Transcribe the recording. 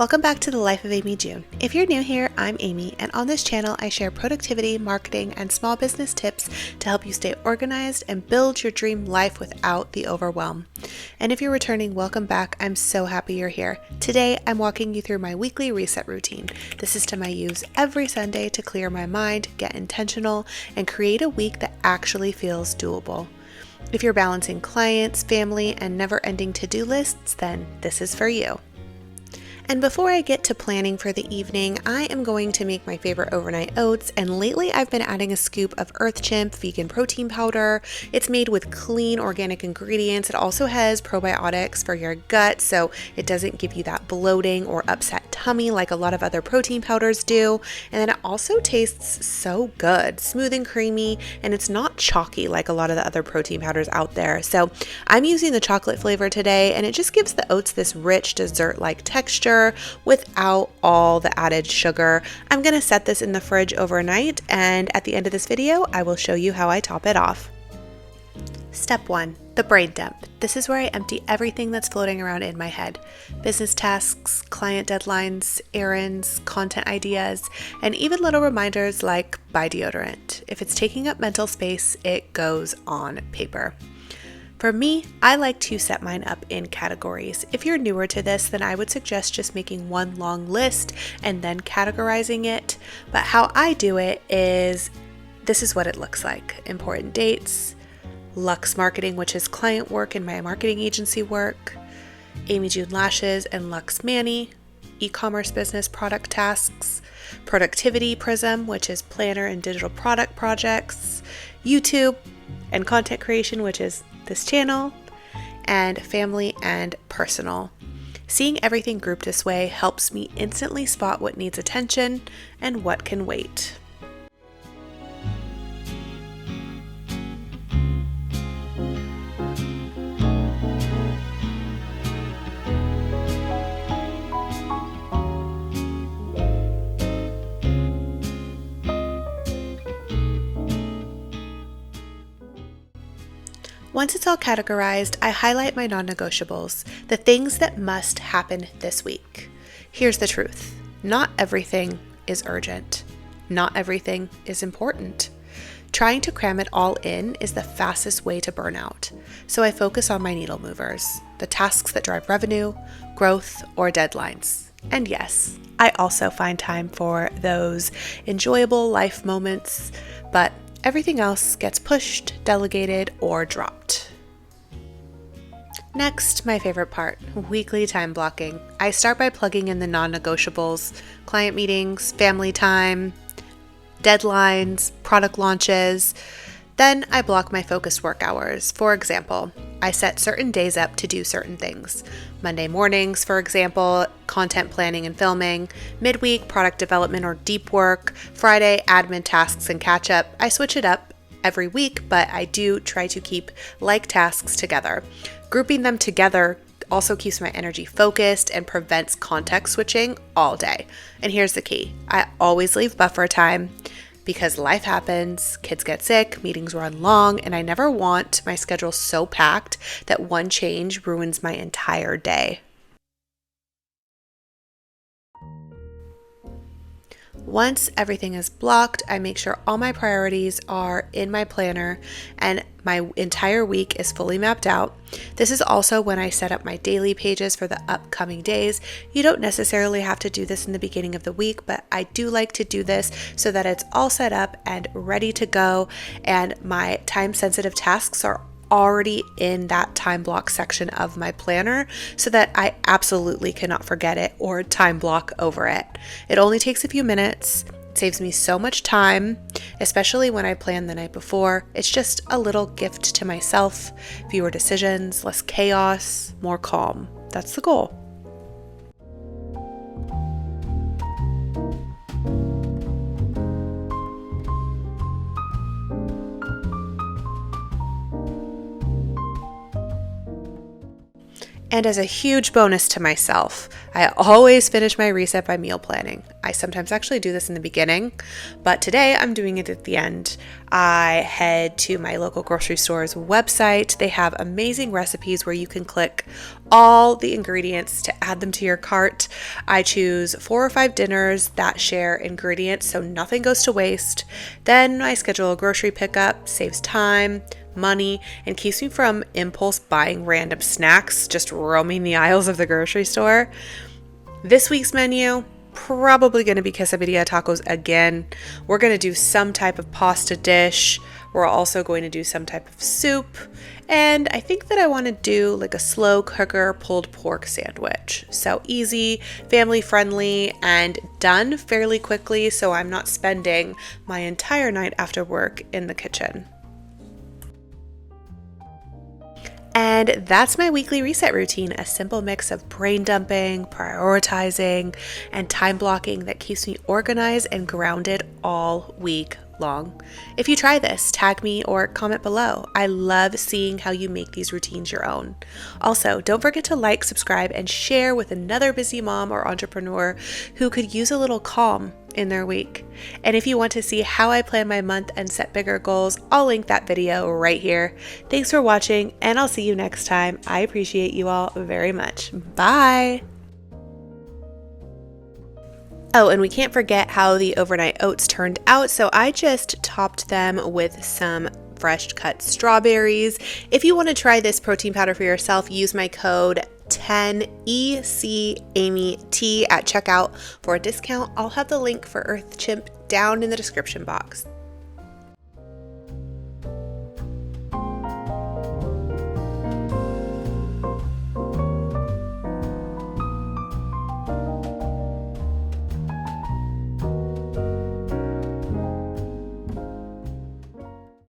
Welcome back to the Life of Amy June. If you're new here, I'm Amy, and on this channel I share productivity, marketing, and small business tips to help you stay organized and build your dream life without the overwhelm. And if you're returning, welcome back. I'm so happy you're here. Today I'm walking you through my weekly reset routine. The system I use every Sunday to clear my mind, get intentional, and create a week that actually feels doable. If you're balancing clients, family, and never-ending to-do lists, then this is for you. And before I get to planning for the evening, I am going to make my favorite overnight oats, and lately I've been adding a scoop of Earth Chimp vegan protein powder. It's made with clean organic ingredients. It also has probiotics for your gut, so it doesn't give you that bloating or upset tummy like a lot of other protein powders do. And then it also tastes so good, smooth and creamy, and it's not chalky like a lot of the other protein powders out there. So I'm using the chocolate flavor today, and it just gives the oats this rich dessert-like texture without all the added sugar. I'm going to set this in the fridge overnight, and at the end of this video, I will show you how I top it off. Step 1, the brain dump. This is where I empty everything that's floating around in my head. Business tasks, client deadlines, errands, content ideas, and even little reminders like buy deodorant. If it's taking up mental space, it goes on paper. For me, I like to set mine up in categories. If you're newer to this, then I would suggest just making one long list and then categorizing it. But how I do it is, this is what it looks like. Important dates, Luxe Marketing, which is client work and my marketing agency work, Amy June Lashes and Luxe Manny, e-commerce business product tasks, Productivity Prism, which is planner and digital product projects, YouTube and content creation, which is this channel, and family and personal. Seeing everything grouped this way helps me instantly spot what needs attention and what can wait. Once it's all categorized, I highlight my non-negotiables, the things that must happen this week. Here's the truth. Not everything is urgent. Not everything is important. Trying to cram it all in is the fastest way to burn out. So I focus on my needle movers, the tasks that drive revenue, growth, or deadlines. And yes, I also find time for those enjoyable life moments, but everything else gets pushed, delegated, or dropped. Next, my favorite part, weekly time blocking. I start by plugging in the non-negotiables, client meetings, family time, deadlines, product launches. Then I block my focused work hours. For example, I set certain days up to do certain things. Monday mornings, for example, content planning and filming. Midweek, product development or deep work. Friday, admin tasks and catch up. I switch it up every week, but I do try to keep like tasks together. Grouping them together also keeps my energy focused and prevents context switching all day. And here's the key. I always leave buffer time, because life happens, kids get sick, meetings run long, and I never want my schedule so packed that one change ruins my entire day. Once everything is blocked, I make sure all my priorities are in my planner and my entire week is fully mapped out. This is also when I set up my daily pages for the upcoming days. You don't necessarily have to do this in the beginning of the week, but I do like to do this so that it's all set up and ready to go, and my time-sensitive tasks are already in that time block section of my planner so that I absolutely cannot forget it or time block over it. It only takes a few minutes. It saves me so much time, especially when I plan the night before. It's just a little gift to myself. Fewer decisions, less chaos, more calm. That's the goal. And as a huge bonus to myself, I always finish my reset by meal planning. I sometimes actually do this in the beginning, but today I'm doing it at the end. I head to my local grocery store's website. They have amazing recipes where you can click all the ingredients to add them to your cart. I choose 4 or 5 dinners that share ingredients so nothing goes to waste. Then I schedule a grocery pickup, saves time, money, and keeps me from impulse buying random snacks, just roaming the aisles of the grocery store. This week's menu, probably going to be quesadilla tacos again. We're going to do some type of pasta dish. We're also going to do some type of soup. And I think that I want to do like a slow cooker pulled pork sandwich. So easy, family friendly, and done fairly quickly so I'm not spending my entire night after work in the kitchen. And that's my weekly reset routine, a simple mix of brain dumping, prioritizing, and time blocking that keeps me organized and grounded all week long. If you try this, tag me or comment below. I love seeing how you make these routines your own. Also, don't forget to like, subscribe, and share with another busy mom or entrepreneur who could use a little calm in their week. And if you want to see how I plan my month and set bigger goals, I'll link that video right here. Thanks for watching, and I'll see you next time. I appreciate you all very much. Bye! Oh, and we can't forget how the overnight oats turned out, so I just topped them with some fresh cut strawberries. If you want to try this protein powder for yourself, use my code 10ECAMYT at checkout for a discount. I'll have the link for Earth Chimp down in the description box.